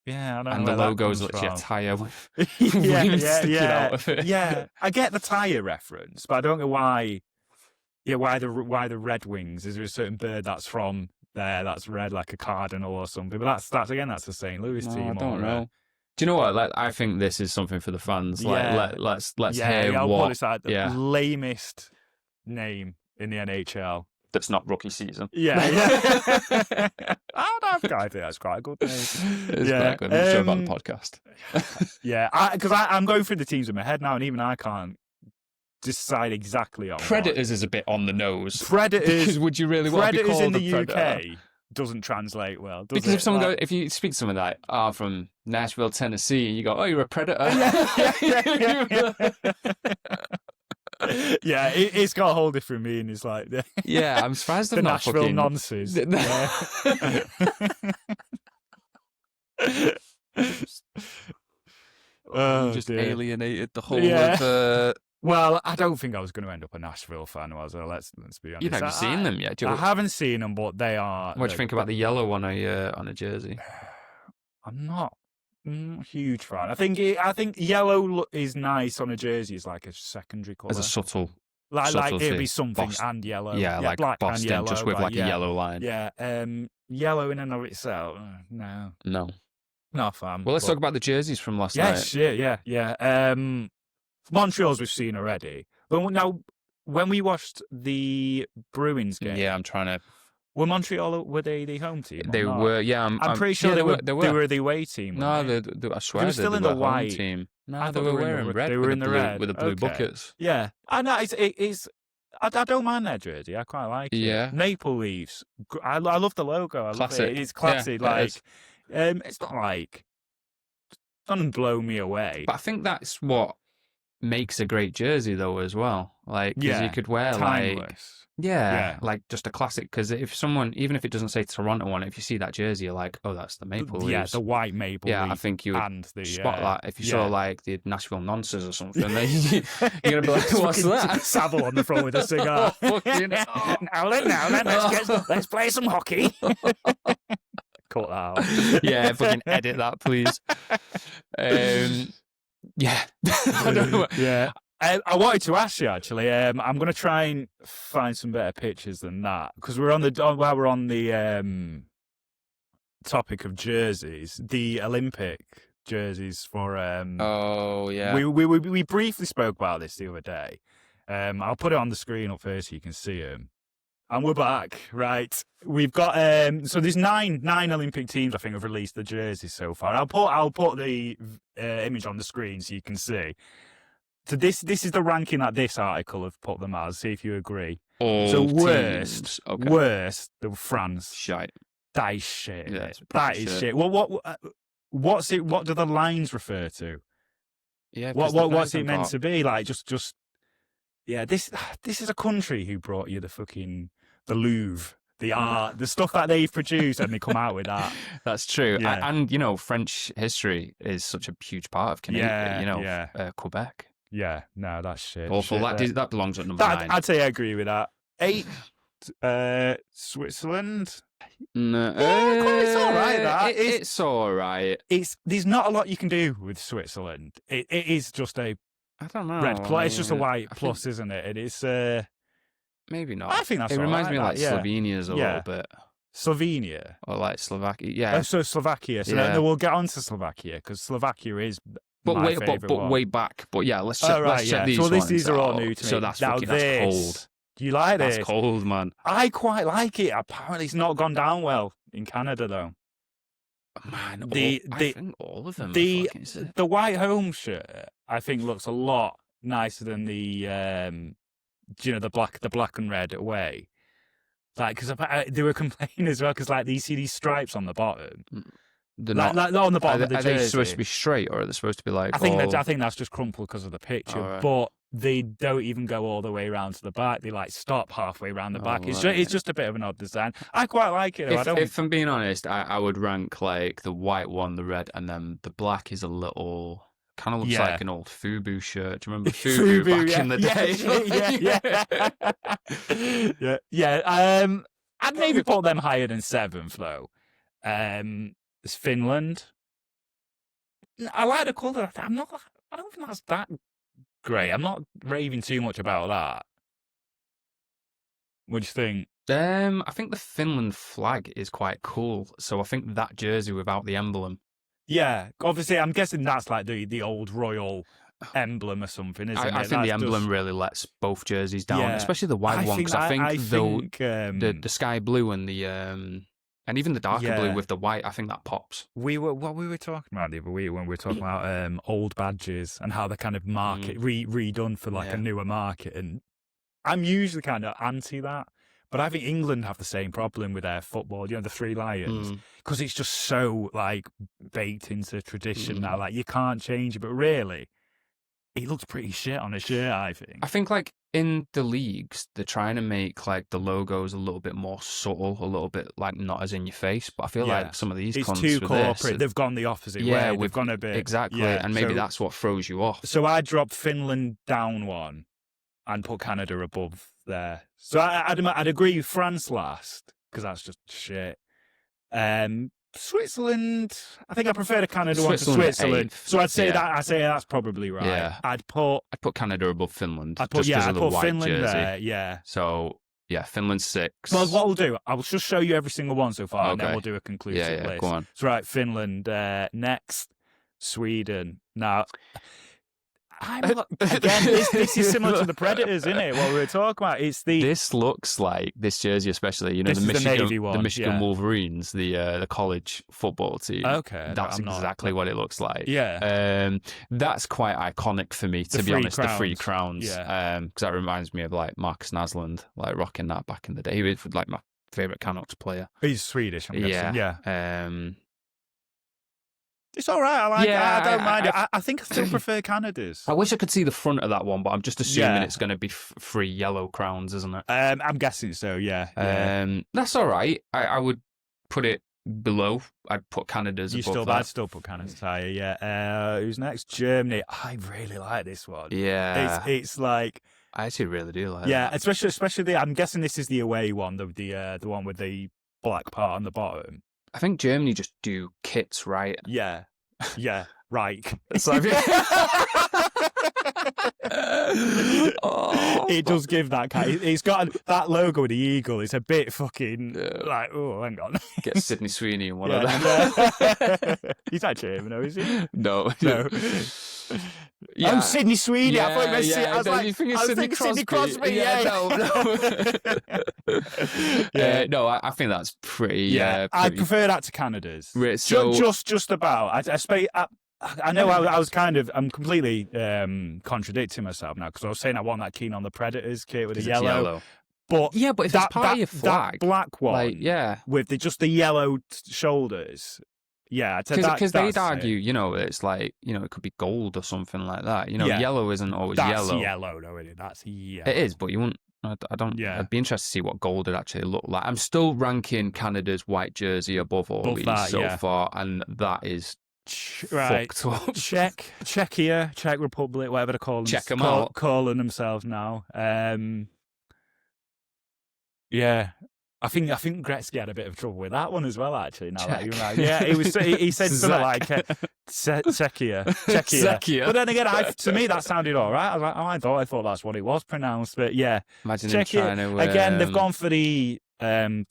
Yeah, I don't and know the logo's literally a tire with wings sticking out of it. Yeah, I get the tire reference, but I don't know why. Yeah, why the Red Wings? Is there a certain bird that's from there that's red, like a cardinal or something? But that's again, that's the St. Louis team. I don't know. Do you know what? I think this is something for the fans. Let's hear what it's like the lamest name in the NHL. That's not rookie season. Yeah. I think that's quite a good name. It's quite good. I'm sure about the podcast. Because I'm going through the teams in my head now, and even I can't decide exactly on Predators is a bit on the nose. Predators. Would you really want to be called in the Predator? UK doesn't translate well, does because it? If you speak to someone like, from Nashville, Tennessee, and you go, oh, you're a Predator. Yeah, it's got a whole different meaning. It's like I'm surprised they're the not Nashville fucking... nonsense. Just alienated the whole of... Well, I don't think I was going to end up a Nashville fan, was I? Let's be honest. You've never seen them yet, I haven't seen them, but they are... What do you think about the yellow on a jersey? I'm not a huge fan. I think yellow is nice on a jersey as like a secondary colour. As a subtle... Like it'd be something and yellow. Yeah, like black Boston, and yellow, just with like a yellow line. Yeah, yellow in and of itself, no. Not a fan. Well, let's talk about the jerseys from last night. Yeah. Montreal's we've seen already. But now, when we watched the Bruins game... Yeah, I'm trying to... Were Montreal, were they the home team? They were, yeah. I'm pretty sure they were the away team. No, I swear they were still in the white team. No, they were wearing red. They were in the red with the blue buckets. Yeah, I know. I don't mind their jersey. I quite like it. Maple Leafs. I love the logo. I love it. It's classic. It's not like it doesn't blow me away. But I think that's what makes a great jersey, though, as well. Like, because you could wear timeless. like just a classic. Because if someone, even if it doesn't say Toronto on it, if you see that jersey, you're like, oh, that's the Maple Leafs. Yeah, the white Maple Leaf. I think you would and the, spot that. If you saw like the Nashville Nonces or something, then you're gonna be like, what's that? Savile on the front with a cigar. Now then, let's play some hockey. Cut that out. Yeah, fucking edit that, please. Yeah. I don't know. Yeah. I wanted to ask you actually. I'm going to try and find some better pictures than that because while we're on the topic of jerseys, the Olympic jerseys for oh yeah, we briefly spoke about this the other day. I'll put it on the screen up here so you can see them. And we're back, right? We've got so there's nine Olympic teams I think have released the jerseys so far. I'll put the image on the screen so you can see. So this is the ranking that this article have put them as. See if you agree. So worst, the France. Shite. That is shit. Yeah, that is shit. Well, what's it? What do the lines refer to? Yeah. What's it meant to be? Like just. Yeah, this is a country who brought you the Louvre, the art, the stuff that they've produced, and they come out with that. That's true. Yeah. And French history is such a huge part of Canada. Quebec. Yeah, no, that's shit. Awful. Shit, that belongs at number 9. I'd say I agree with that. 8, Switzerland. No, it's all right. It's all right. There's not a lot you can do with Switzerland. It is just a I don't know. Red plus. It's just a white plus, isn't it? It is. Maybe not. I think that's. It reminds me of like yeah. Slovenia's a little bit. Slovenia or like Slovakia. Yeah. So Slovakia. So then we'll get on to Slovakia because Slovakia is. But way back. But yeah, let's check these ones. These are all new to me. So that's cold. Do you like this? That's cold, man. I quite like it. Apparently, it's not gone down well in Canada though. Man, I think all of them. The white home shirt, I think, looks a lot nicer than the the black and red away. Like, because they were complaining as well, because like you see these stripes on the bottom. They're not on the bottom of the jersey. Are they supposed to be straight, or are they supposed to be like? I think that's just crumpled because of the picture, right. But they don't even go all the way around to the back. They like stop halfway around the back. It's just a bit of an odd design. I quite like it. If I'm being honest, I would rank like the white one, the red, and then the black is a little. Kind of looks like an old FUBU shirt. Do you remember FUBU back in the day? Yeah. I'd maybe put them higher than 7th though. It's Finland. I like the colour. I don't think that's that great. I'm not raving too much about that. What do you think? I think the Finland flag is quite cool. So I think that jersey without the emblem. Yeah, obviously, I'm guessing that's like the old royal emblem or something, isn't it? I think the emblem really lets both jerseys down, especially the white one, because I think the sky blue and the and even the darker blue with the white, I think that pops. We were talking about the other week when we were talking about old badges and how they're kind of redone for like a newer market, and I'm usually kind of anti that. But I think England have the same problem with their football, the 3 Lions, because it's just so like baked into tradition now. Like you can't change it, but really, it looks pretty shit on a shirt, I think. I think like in the leagues, they're trying to make like the logos a little bit more subtle, a little bit like not as in your face. But I feel like some of these it's too corporate. They've gone the opposite way. We've gone a bit exactly, and maybe that's what throws you off. So I dropped Finland down 1 and put Canada above there. So I'd agree with France last because that's just shit. Switzerland, I think I prefer the Canada one to Switzerland. So I'd say that's probably right. Yeah. I'd put Canada above Finland. I'd put Finland jersey. there. Yeah. So yeah, Finland's 6. Well, what we'll do, I'll just show you every single one so far, and then we'll do a conclusive list. Go on. So right, Finland next, Sweden. Now, Again, this is similar to the Predators, isn't it? What we were talking about. This looks like this jersey, especially the Michigan Wolverines, the college football team. Okay, that's exactly what it looks like. Yeah, that's quite iconic for me, to be honest. Crowns. The 3 crowns, yeah, because that reminds me of like Marcus Naslund, like rocking that back in the day. He was like my favorite Canucks player. He's Swedish, I'm guessing. Yeah. It's all right. I like it. I don't mind it. I think I still prefer Canada's. I wish I could see the front of that one, but I'm just assuming it's going to be 3 yellow crowns, isn't it? I'm guessing so, yeah. That's all right. I would put it below. I'd put Canada's above that. I'd still put Canada's higher, yeah. Who's next? Germany. I really like this one. Yeah. It's like... I actually really do like that. especially I'm guessing this is the away one, the one with the black part on the bottom. I think Germany just do kits, right? Yeah, right. So it does give that kind. It's got that logo with the eagle. It's a bit fucking like, oh, hang on. Get Sidney Sweeney in one of them. He's not German, though, is he? No. Yeah. Oh, Sidney Sweeney. Yeah, I thought you meant I was like, thinking Sidney Crosby. No. No, I think that's pretty. I prefer that to Canada's. So just about. I know I'm completely contradicting myself now because I was saying I wasn't that keen on the Predators kit with the yellow. But if it's part of your flag, that black one, with just the yellow shoulders. Yeah, because they'd argue, it's like, it could be gold or something like that. Yellow isn't always yellow. That's yellow, though, isn't it? That's yellow. It is, but you wouldn't. I don't. Yeah. I'd be interested to see what gold would actually look like. I'm still ranking Canada's white jersey above all these so far, and that is fucked up. Czechia, Czech Republic, whatever they call them. Check them out. Calling themselves now. Yeah. I think Gretzky had a bit of trouble with that one as well, actually. Now that you're right. Yeah, he said something like Czechia. But then again, to me that sounded all right. I was like, I thought that's what it was pronounced. But yeah, imagine Czechia. Trying to, again, they've gone for the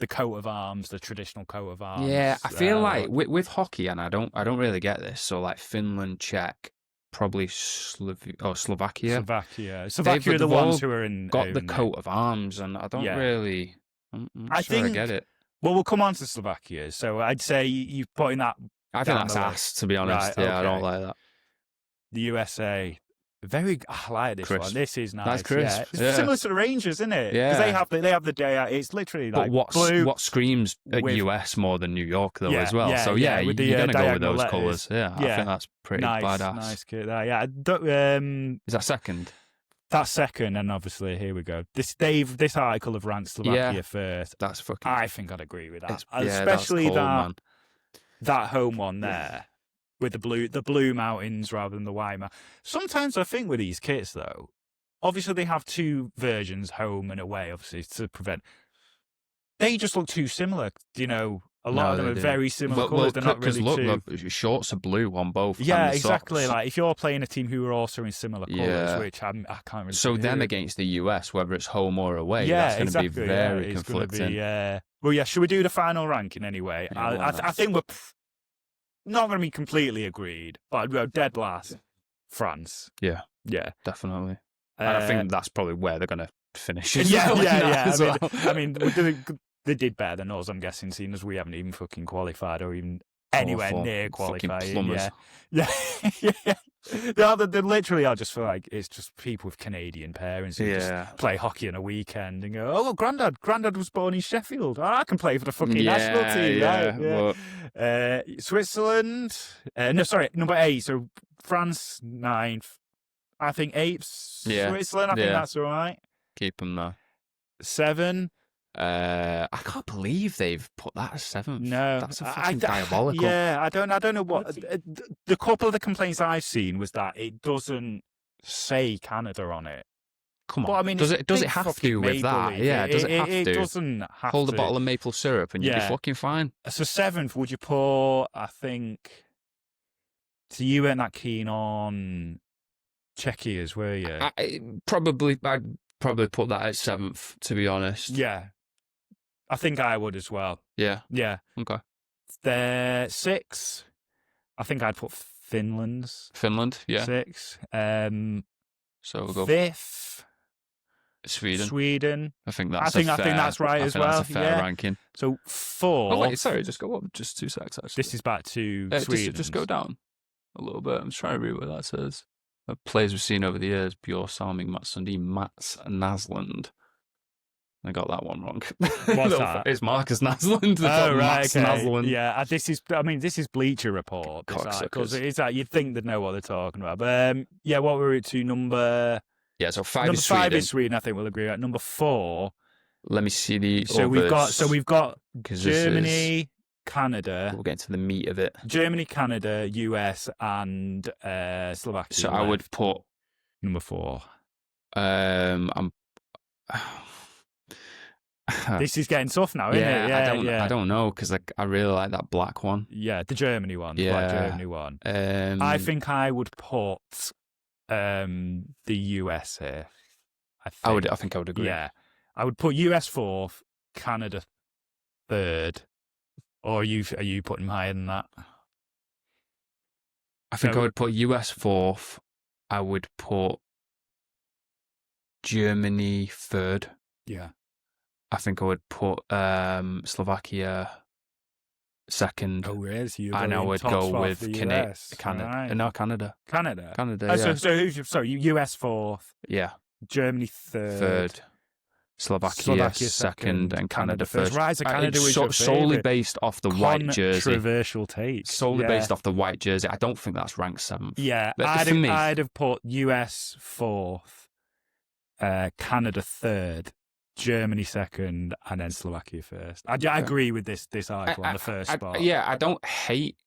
coat of arms, the traditional coat of arms. Yeah, I feel like with hockey, and I don't really get this. So like Finland, Czech, probably Slovakia. Slovakia are the ones who are got the coat of arms, and I don't really. I'm not sure I get it. Well, we'll come on to Slovakia. So I'd say you're putting that. I think that's ass, to be honest. Right, yeah, I don't like that. The USA. I like this crisp. one. This is nice. That's crisp. Yeah. It's similar to the Rangers, isn't it? Yeah. Because they have the day out. It's literally like blue. What screams at US more than New York, though, as well. So, you're going to go with those colours. Yeah, I think that's pretty badass. Nice kit there. Yeah. Is that second? That's second, and obviously here we go. This article of ranked Slovakia first. That's fucking. I think I'd agree with that, especially that home one there with the blue mountains rather than the white mountains. Sometimes I think with these kits though, obviously they have 2 versions, home and away, obviously to prevent. They just look too similar, A lot of them are very similar colours. They're not really look, shorts are blue on both. Yeah, exactly. Like if you're playing a team who are also in similar colours, which I can't really. So then against the US, whether it's home or away, that's going to be very conflicting. Well, yeah. Should we do the final ranking anyway? I think we're not going to be completely agreed, but I'd go dead last. Yeah. France. Yeah, definitely. And I think that's probably where they're going to finish. Yeah. I mean, they did better than us, I'm guessing, seeing as we haven't even fucking qualified or even anywhere near qualifying. Yeah. They literally are just for like, it's just people with Canadian parents who just play hockey on a weekend and go, oh, granddad was born in Sheffield. Oh, I can play for the fucking national team. Switzerland. Number 8. So France 9th. I think 8th. Switzerland. I think that's all right. Keep them there. 7. I can't believe they've put that as 7th. No, that's a fucking diabolical. Yeah, I don't know what. The couple of the complaints I've seen was that it doesn't say Canada on it. Come on, but, I mean, does it have to with that? Yeah, does it have to? It doesn't have Hold to. a bottle of maple syrup and you'd be fucking fine. So 7th, would you put? I think. So you weren't that keen on Czechia's, were you? I'd probably put that at 7th, to be honest. Yeah. I think I would as well. Yeah. Yeah. Okay. The 6, I think I'd put Finland's Finland, yeah. 6. So we'll go 5th, Sweden. I think I think that's right as well. That's a fair ranking. So 4th. Oh wait, sorry, just go up just 2 seconds. Actually, this is back to Sweden. Just go down a little bit. I'm just trying to read what that says. Players we've seen over the years: Björn Salming, Mats Sundin, Mats Naslund. I got that one wrong. What's that? It's Marcus Naslund. Oh, right, Mats okay. Naslund. Yeah, this is Bleacher Report. Because it's like you'd think they'd know what they're talking about. But what were we to number? Yeah, so 5 number is Sweden. 5 is Sweden. I think we'll agree on. Number 4. Let me see the. We've got Germany, Canada. We'll get to the meat of it. Germany, Canada, US, and Slovakia. So I would put number 4. This is getting tough now, isn't it? I don't know because I really like that black one. Yeah, the Germany one. Yeah, Black Germany one. I think I would put the US here. I think I would agree. Yeah, I would put US 4th, Canada 3rd. Or are you putting higher than that? I think I would put US 4th. I would put Germany 3rd. Yeah. I think I would put Slovakia 2nd. Oh, really? And I would go with Canada. Right. No, Canada. Canada. Yeah. So US 4th. Yeah. Germany 3rd. Slovakia 2nd, and Canada 1st. Right, so Canada was solely based off the white jersey. Controversial take. Solely based off the white jersey. I don't think that's ranked 7th. Yeah, I'd have put US 4th, Canada 3rd, Germany 2nd, and then Slovakia 1st. I agree with this article on the first spot. Yeah, I don't hate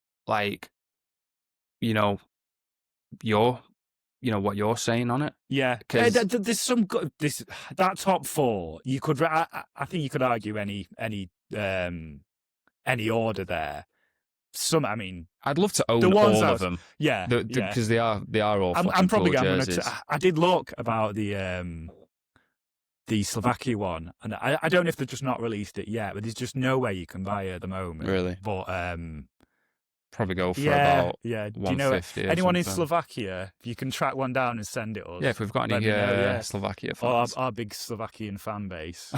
what you're saying on it. Yeah, there's some good. That top 4, you could. I think you could argue any order there. I'd love to own all of them. Yeah, because they are all. I'm probably cool going to. I did look about the Slovakia one, and I don't know if they've just not released it yet, but there's just no way you can buy it at the moment. Really, but probably go for about Do you know anyone in Slovakia? If you can track one down and send it us. Yeah, if we've got any Slovakia fans. Our big Slovakian fan base.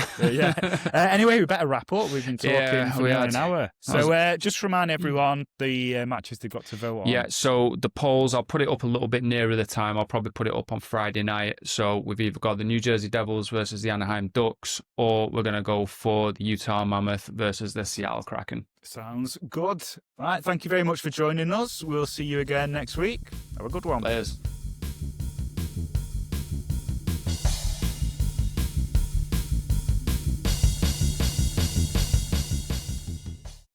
Anyway, we better wrap up. We've been talking for an hour. So just remind everyone the matches they've got to vote on. Yeah, so the polls, I'll put it up a little bit nearer the time. I'll probably put it up on Friday night. So we've either got the New Jersey Devils versus the Anaheim Ducks, or we're going to go for the Utah Mammoth versus the Seattle Kraken. Sounds good. Right, thank you very much for joining us. We'll see you again next week. Have a good one. Players.